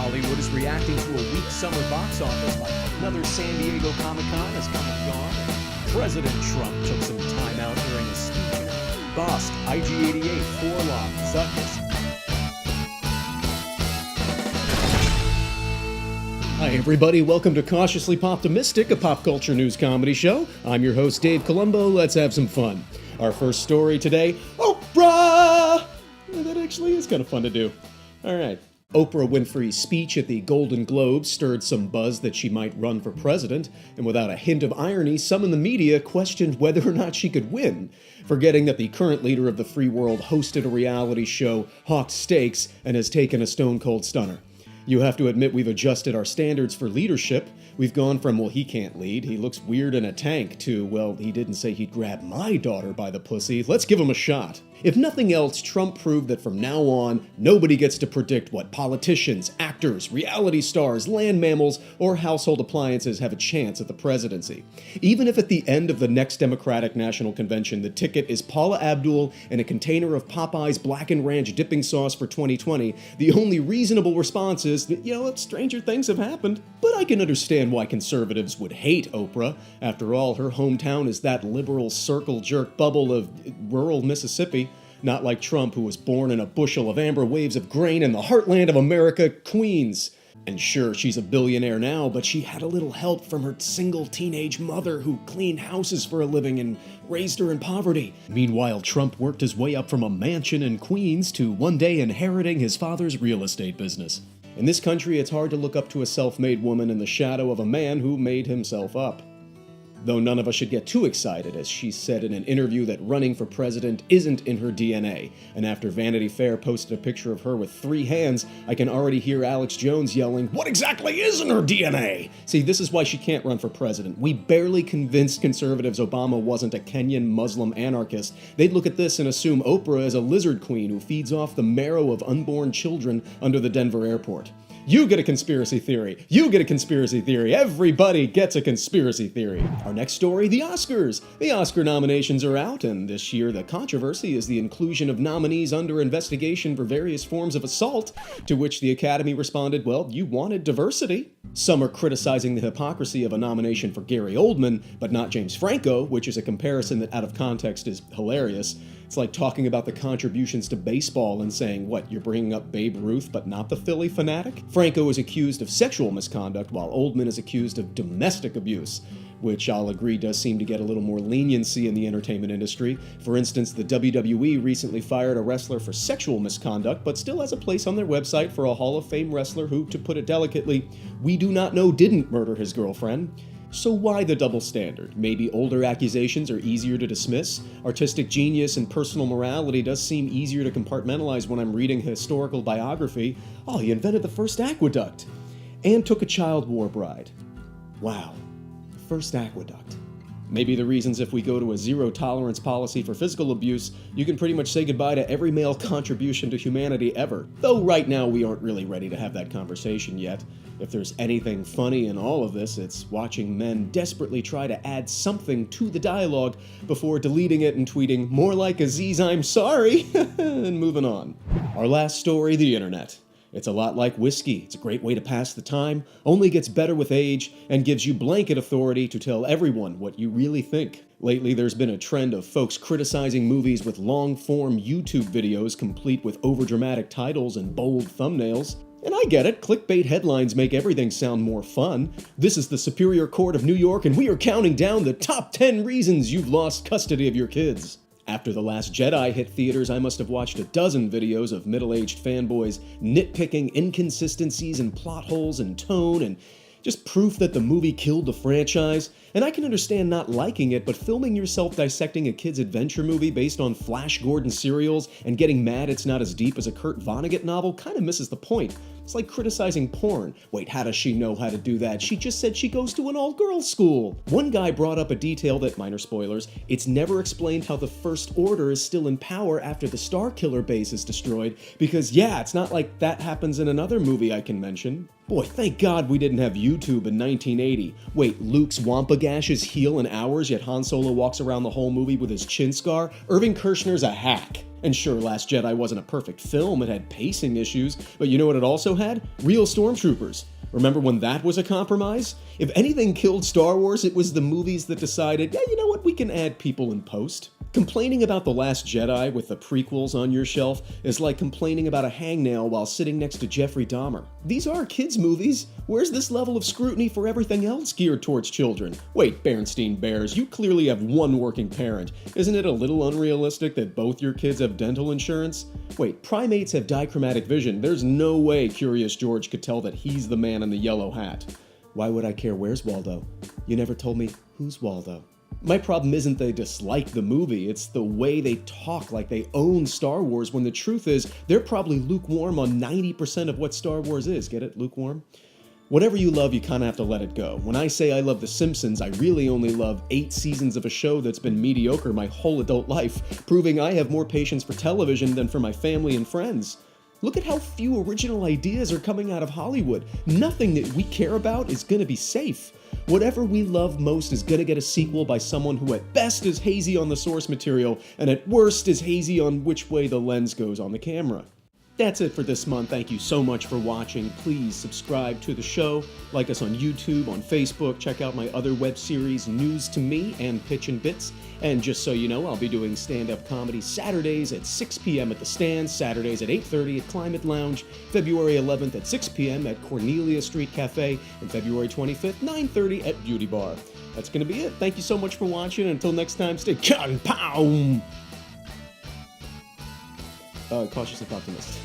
Hollywood is reacting to a weak summer box office. Another San Diego Comic-Con has come and gone. President Trump took some time out during a speech. Bosk, IG-88, Forlock, Zuckus. Hi everybody, welcome to Cautiously Poptimistic, a pop culture news comedy show. I'm your host Dave Columbo, let's have some fun. Our first story today, Oprah! That actually is kind of fun to do. Alright. Oprah Winfrey's speech at the Golden Globes stirred some buzz that she might run for president, and without a hint of irony, some in the media questioned whether or not she could win, forgetting that the current leader of the free world hosted a reality show, hawked steaks, and has taken a stone-cold stunner. You have to admit we've adjusted our standards for leadership. We've gone from, well, he can't lead, he looks weird in a tank, to, well, he didn't say he'd grab my daughter by the pussy, let's give him a shot. If nothing else, Trump proved that from now on, nobody gets to predict what politicians, actors, reality stars, land mammals, or household appliances have a chance at the presidency. Even if at the end of the next Democratic National Convention, the ticket is Paula Abdul and a container of Popeye's Blackened Ranch dipping sauce for 2020, the only reasonable response is that, stranger things have happened. But I can understand why conservatives would hate Oprah. After all, her hometown is that liberal circle jerk bubble of rural Mississippi. Not like Trump, who was born in a bushel of amber waves of grain in the heartland of America, Queens. And sure, she's a billionaire now, but she had a little help from her single teenage mother who cleaned houses for a living and raised her in poverty. Meanwhile, Trump worked his way up from a mansion in Queens to one day inheriting his father's real estate business. In this country, it's hard to look up to a self-made woman in the shadow of a man who made himself up. Though none of us should get too excited, as she said in an interview that running for president isn't in her DNA. And after Vanity Fair posted a picture of her with 3 hands, I can already hear Alex Jones yelling, "What exactly is in her DNA?" See, this is why she can't run for president. We barely convinced conservatives Obama wasn't a Kenyan Muslim anarchist. They'd look at this and assume Oprah is a lizard queen who feeds off the marrow of unborn children under the Denver airport. You get a conspiracy theory. You get a conspiracy theory. Everybody gets a conspiracy theory. Our next story, the Oscars. The Oscar nominations are out, and this year the controversy is the inclusion of nominees under investigation for various forms of assault, to which the Academy responded, well, you wanted diversity. Some are criticizing the hypocrisy of a nomination for Gary Oldman, but not James Franco, which is a comparison that out of context is hilarious. It's like talking about the contributions to baseball and saying, what, you're bringing up Babe Ruth but not the Philly fanatic? Franco is accused of sexual misconduct while Oldman is accused of domestic abuse, which I'll agree does seem to get a little more leniency in the entertainment industry. For instance, the WWE recently fired a wrestler for sexual misconduct, but still has a place on their website for a Hall of Fame wrestler who, to put it delicately, we do not know didn't murder his girlfriend. So why the double standard? Maybe older accusations are easier to dismiss? Artistic genius and personal morality does seem easier to compartmentalize when I'm reading a historical biography. Oh, he invented the first aqueduct. And took a child war bride. Wow. The first aqueduct. Maybe the reasons if we go to a zero-tolerance policy for physical abuse, you can pretty much say goodbye to every male contribution to humanity ever. Though right now we aren't really ready to have that conversation yet. If there's anything funny in all of this, it's watching men desperately try to add something to the dialogue before deleting it and tweeting, "More like Aziz, I'm sorry," and moving on. Our last story, the internet. It's a lot like whiskey. It's a great way to pass the time, only gets better with age, and gives you blanket authority to tell everyone what you really think. Lately, there's been a trend of folks criticizing movies with long-form YouTube videos complete with overdramatic titles and bold thumbnails. And I get it, clickbait headlines make everything sound more fun. This is the Superior Court of New York, and we are counting down the top 10 reasons you've lost custody of your kids. After The Last Jedi hit theaters, I must have watched a dozen videos of middle-aged fanboys nitpicking inconsistencies and plot holes and tone and just proof that the movie killed the franchise. And I can understand not liking it, but filming yourself dissecting a kid's adventure movie based on Flash Gordon serials and getting mad it's not as deep as a Kurt Vonnegut novel kinda misses the point. It's like criticizing porn. Wait, how does she know how to do that? She just said she goes to an all-girls school. One guy brought up a detail that, minor spoilers, it's never explained how the First Order is still in power after the Starkiller base is destroyed, because yeah, it's not like that happens in another movie I can mention. Boy, thank God we didn't have YouTube in 1980. Wait, Luke's Wampagash's heal in hours, yet Han Solo walks around the whole movie with his chin scar? Irving Kershner's a hack. And sure, Last Jedi wasn't a perfect film, it had pacing issues, but you know what it also had? Real stormtroopers. Remember when that was a compromise? If anything killed Star Wars, it was the movies that decided, yeah, you know what, we can add people in post. Complaining about The Last Jedi with the prequels on your shelf is like complaining about a hangnail while sitting next to Jeffrey Dahmer. These are kids' movies. Where's this level of scrutiny for everything else geared towards children? Wait, Bernstein Bears, you clearly have one working parent. Isn't it a little unrealistic that both your kids have dental insurance? Wait, primates have dichromatic vision. There's no way Curious George could tell that he's the man in the yellow hat. Why would I care where's Waldo? You never told me who's Waldo. My problem isn't they dislike the movie, it's the way they talk like they own Star Wars when the truth is they're probably lukewarm on 90% of what Star Wars is. Get it? Lukewarm? Whatever you love, you kind of have to let it go. When I say I love The Simpsons, I really only love 8 seasons of a show that's been mediocre my whole adult life, proving I have more patience for television than for my family and friends. Look at how few original ideas are coming out of Hollywood. Nothing that we care about is going to be safe. Whatever we love most is going to get a sequel by someone who at best is hazy on the source material and at worst is hazy on which way the lens goes on the camera. That's it for this month. Thank you so much for watching. Please subscribe to the show, like us on YouTube, on Facebook, check out my other web series, News to Me and Pitch and Bits. And just so you know, I'll be doing stand-up comedy Saturdays at 6 p.m. at The Stand, Saturdays at 8:30 at Climate Lounge, February 11th at 6 p.m. at Cornelia Street Cafe, and February 25th, 9:30 at Beauty Bar. That's going to be it. Thank you so much for watching. Until next time, stay cautiously optimistic.